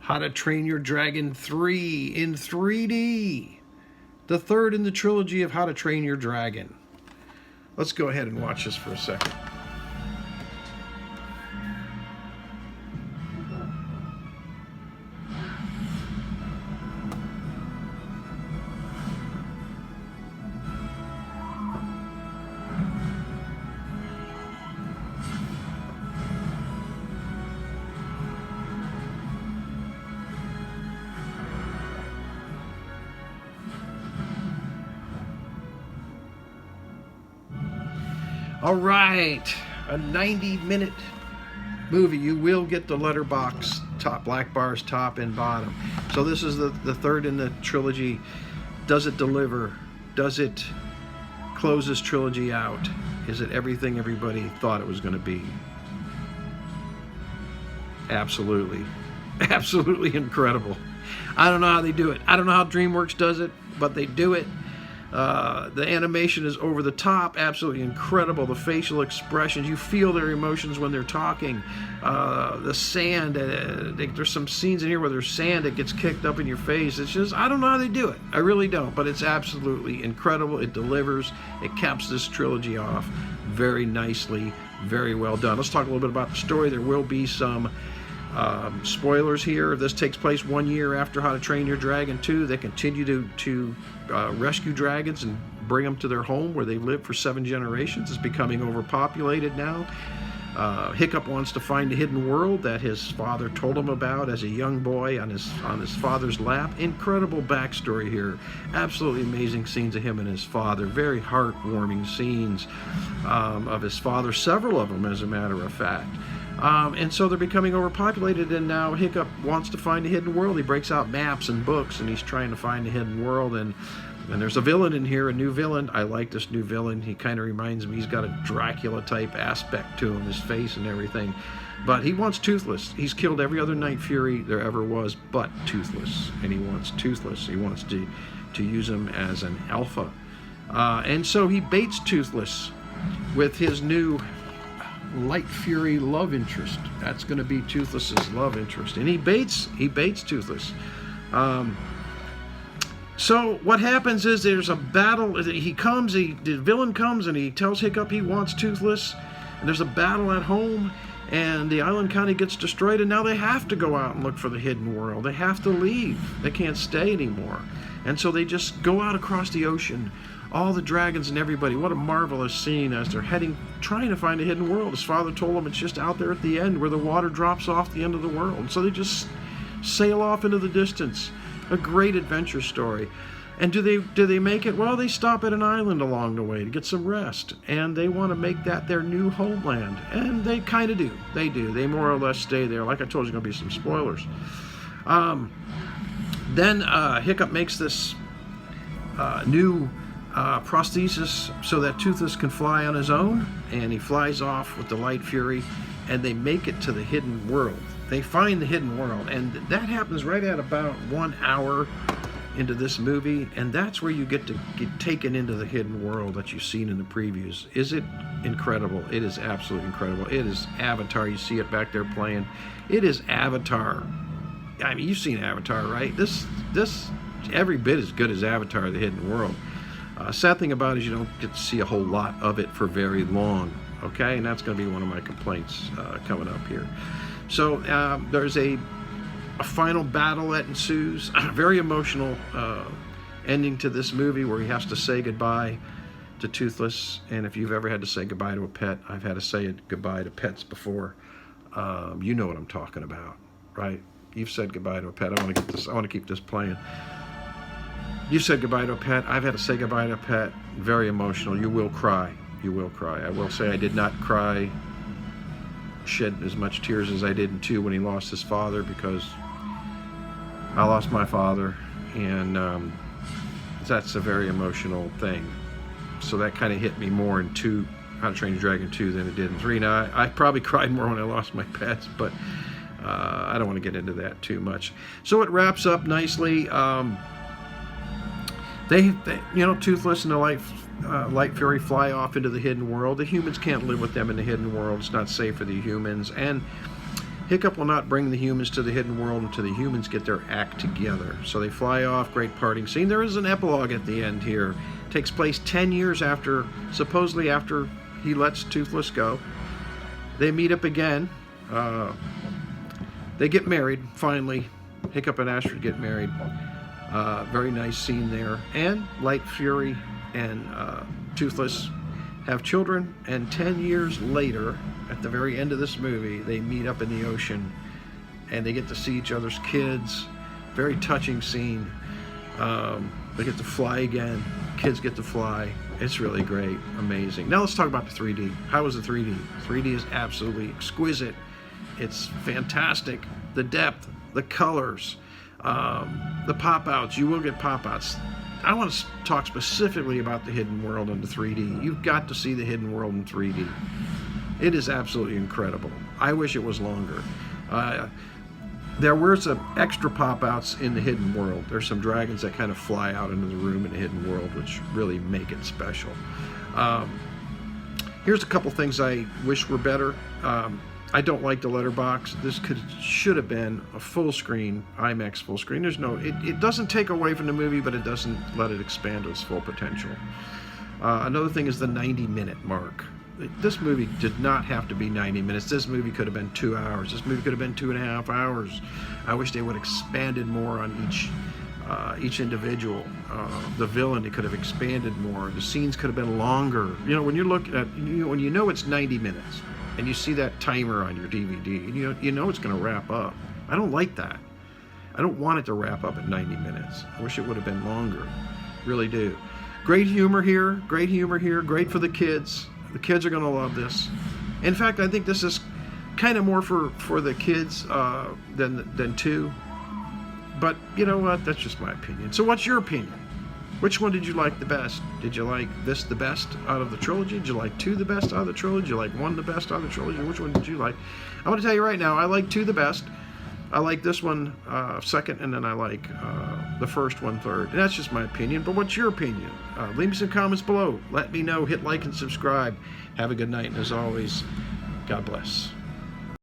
How to Train Your Dragon 3 in 3D. The third in the trilogy of How to Train Your Dragon. Let's go ahead and watch this for a second. All right, a 90-minute movie. You will get the letterbox top, black bars top and bottom. So this is the third in the trilogy. Does it deliver? Does it close this trilogy out? Is it everything everybody thought it was going to be? Absolutely. Absolutely incredible. I don't know how they do it. I don't know how DreamWorks does it, but they do it. The animation is over the top, absolutely incredible. The facial expressions, you feel their emotions when they're talking. The sand, there's some scenes in here where there's sand that gets kicked up in your face. It's just, I don't know how they do it. I really don't, but it's absolutely incredible. It delivers. It caps this trilogy off very nicely, very well done. Let's talk a little bit about the story. There will be some spoilers here. This takes place 1 year after How to Train Your Dragon 2. They continue to rescue dragons and bring them to their home where they've lived for 7 generations. It's becoming overpopulated now. Hiccup wants to find the hidden world that his father told him about as a young boy on his father's lap. Incredible backstory here. Absolutely amazing scenes of him and his father. Very heartwarming scenes of his father, several of them as a matter of fact. And so they're becoming overpopulated, and now Hiccup wants to find a hidden world. He breaks out maps and books, and he's trying to find a hidden world. And there's a villain in here, a new villain. I like this new villain. He kind of reminds me, he's got a Dracula-type aspect to him, his face and everything. But he wants Toothless. He's killed every other Night Fury there ever was but Toothless. And he wants Toothless. He wants to use him as an alpha. And so he baits Toothless with his new Light Fury love interest. That's going to be Toothless's love interest, and he baits Toothless. So what happens is there's a battle. The villain comes and he tells Hiccup he wants Toothless, and there's a battle at home, and the island kind of gets destroyed, and now they have to go out and look for the hidden world. They have to leave. They can't stay anymore, and so they just go out across the ocean. All the dragons and everybody. What a marvelous scene as they're trying to find a hidden world. His father told them it's just out there at the end where the water drops off the end of the world. And so they just sail off into the distance. A great adventure story. And do they make it? Well, they stop at an island along the way to get some rest. And they want to make that their new homeland. And they kind of do. They do. They more or less stay there. Like I told you, there's going to be some spoilers. Then Hiccup makes this new prosthesis so that Toothless can fly on his own, and he flies off with the Light Fury, and they make it to the hidden world. They find the hidden world, and that happens right at about 1 hour into this movie, and that's where you get to get taken into the hidden world that you've seen in the previews. Is it incredible? It is absolutely incredible. It is Avatar. You see it back there playing. It is Avatar. I mean, you've seen Avatar, right? This every bit as good as Avatar: The Hidden World. Sad thing about it is you don't get to see a whole lot of it for very long, okay? And that's going to be one of my complaints coming up here. So there's a final battle that ensues, a very emotional ending to this movie where he has to say goodbye to Toothless. And if you've ever had to say goodbye to a pet, I've had to say goodbye to pets before. You know what I'm talking about, right? You've said goodbye to a pet. I want to keep this playing. You said goodbye to a pet. I've had to say goodbye to a pet. Very emotional. You will cry. You will cry. I will say I did not cry, shed as much tears as I did in 2 when he lost his father, because I lost my father, and that's a very emotional thing. So that kind of hit me more in 2, How to Train Your Dragon 2, than it did in 3. Now, I probably cried more when I lost my pets, but I don't want to get into that too much. So it wraps up nicely. They Toothless and the Light Fury fly off into the hidden world. The humans can't live with them in the hidden world. It's not safe for the humans. And Hiccup will not bring the humans to the hidden world until the humans get their act together. So they fly off, great parting scene. There is an epilogue at the end here. It takes place 10 years after, supposedly after he lets Toothless go. They meet up again. They get married, finally. Hiccup and Astrid get married. Very nice scene there. And Light Fury and Toothless have children, and 10 years later, at the very end of this movie, they meet up in the ocean and they get to see each other's kids. Very touching scene. They get to fly again. Kids get to fly. It's really great. Amazing. Now let's talk about the 3D. How was the 3D? 3D is absolutely exquisite. It's fantastic. The depth, the colors, the pop-outs. You will get pop-outs. I want to talk specifically about the Hidden World in the 3D. You've got to see the Hidden World in 3D. It is absolutely incredible. I wish it was longer. There were some extra pop-outs in the Hidden World. There's some dragons that kind of fly out into the room in the Hidden World, which really make it special. Here's a couple things I wish were better. I don't like the letterbox. This should have been a full screen, IMAX full screen. It doesn't take away from the movie, but it doesn't let it expand to its full potential. Another thing is the 90-minute mark. This movie did not have to be 90 minutes. This movie could have been 2 hours. This movie could have been 2.5 hours. I wish they would have expanded more on each individual. The villain, it could have expanded more. The scenes could have been longer. You know, when you look at, when you know it's 90 minutes, and you see that timer on your DVD, you know it's going to wrap up. I don't like that. I don't want it to wrap up at 90 minutes. I wish it would have been longer. Really do. Great humor here. Great humor here. Great for the kids. The kids are going to love this. In fact, I think this is kind of more for the kids than 2. But you know what? That's just my opinion. So what's your opinion? Which one did you like the best? Did you like this the best out of the trilogy? Did you like 2 the best out of the trilogy? Did you like 1 the best out of the trilogy? Which one did you like? I'm going to tell you right now, I like 2 the best. I like this one second, and then I like the first one third. And that's just my opinion, but what's your opinion? Leave me some comments below. Let me know. Hit like and subscribe. Have a good night, and as always, God bless.